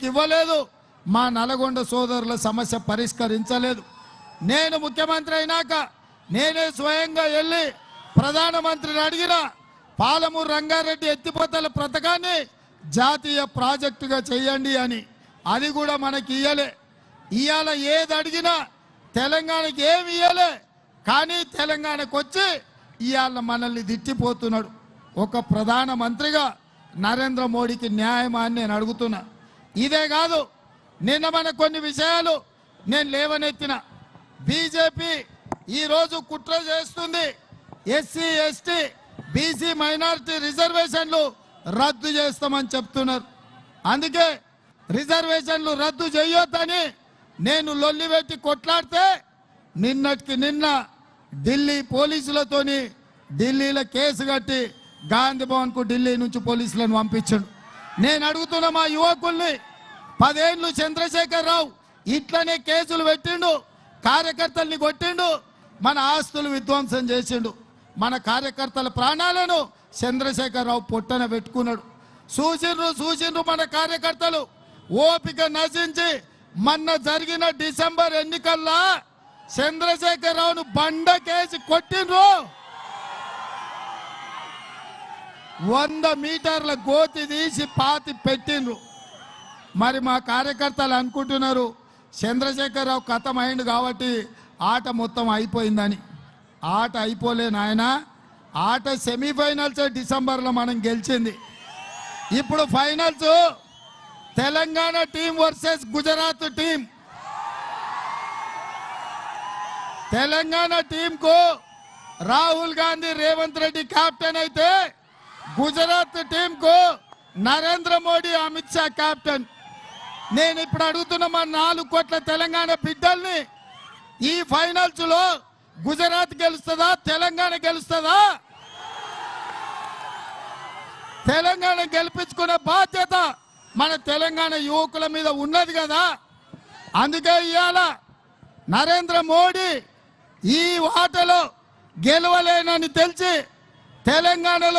ఇవ్వలేదు, మా నల్గొండ సోదరుల సమస్య పరిష్కరించలేదు. నేను ముఖ్యమంత్రి అయినాక నేనే స్వయంగా వెళ్ళి ప్రధానమంత్రిని అడిగిన పాలమూరు రంగారెడ్డి ఎత్తిపోతల పథకాన్ని జాతీయ ప్రాజెక్టుగా చేయండి అని. అది కూడా మనకి ఇయ్యలే. ఇవాళ ఏది అడిగినా తెలంగాణకి ఏమి ఇయ్యలే, కానీ తెలంగాణకు వచ్చి ఇవాళ మనల్ని తిట్టిపోతున్నాడు. ఒక ప్రధానమంత్రిగా నరేంద్ర మోడీకి న్యాయమా అని నేను అడుగుతున్నా. ఇదే కాదు, నిన్న మన కొన్ని విషయాలు నేను లేవనెత్తిన. బీజేపీ ఈరోజు కుట్ర చేస్తుంది, ఎస్సీ ఎస్టీ బీసీ మైనారిటీ రిజర్వేషన్లు రద్దు చేస్తామని చెప్తున్నారు. అందుకే రిజర్వేషన్లు రద్దు చేయొద్దని నేను లొల్లి పెట్టి కొట్లాడితే నిన్నటికి నిన్న ఢిల్లీ పోలీసులతోని ఢిల్లీలో కేసు కట్టి గాంధీ భవన్కు ఢిల్లీ నుంచి పోలీసులను పంపించాడు. నేను అడుగుతున్న మా యువకుల్ని, 10 ఏళ్ళు చంద్రశేఖర్ రావు ఇట్లనే కేసులు పెట్టిండు, కార్యకర్తల్ని కొట్టిండు, మన ఆస్తులు విధ్వంసం చేసిండు, మన కార్యకర్తల ప్రాణాలను చంద్రశేఖర్ రావు పొట్టన పెట్టుకున్నాడు. చూసిండ్రు మన కార్యకర్తలు ఓపిక నశించి మొన్న జరిగిన డిసెంబర్ ఎన్నికల్లో చంద్రశేఖర్ రావును బండకేసి కొట్టిండ్రు. 100 మీటర్ల గోతి తీసి పాతి పెట్టిండ్రు. మరి మా కార్యకర్తలు అనుకుంటున్నారు చంద్రశేఖర్ రావు ఖతం అయిండు కాబట్టి ఆట మొత్తం అయిపోయిందని. ఆట అయిపోలే నాయన. ఆట సెమీఫైనల్స్ డిసెంబర్లో మనం గెలిచింది. ఇప్పుడు finals Telangana team versus Gujarat team. Telangana టీంకు రాహుల్ గాంధీ రేవంత్ రెడ్డి కెప్టెన్ అయితే గుజరాత్ టీంకు నరేంద్ర మోడీ అమిత్ షా కెప్టెన్. నేను ఇప్పుడు అడుగుతున్న మా 4 కోట్ల తెలంగాణ బిడ్డల్ని, ఈ ఫైనల్స్ లో గుజరాత్ గెలుస్తుందా తెలంగాణ గెలుస్తుందా? తెలంగాణ గెలిపించుకునే బాధ్యత మన తెలంగాణ యువకుల మీద ఉన్నది కదా. అందుకే ఇవాళ నరేంద్ర మోడీ ఈ ఆటలో గెలవలేనని తెలిసి తెలంగాణలో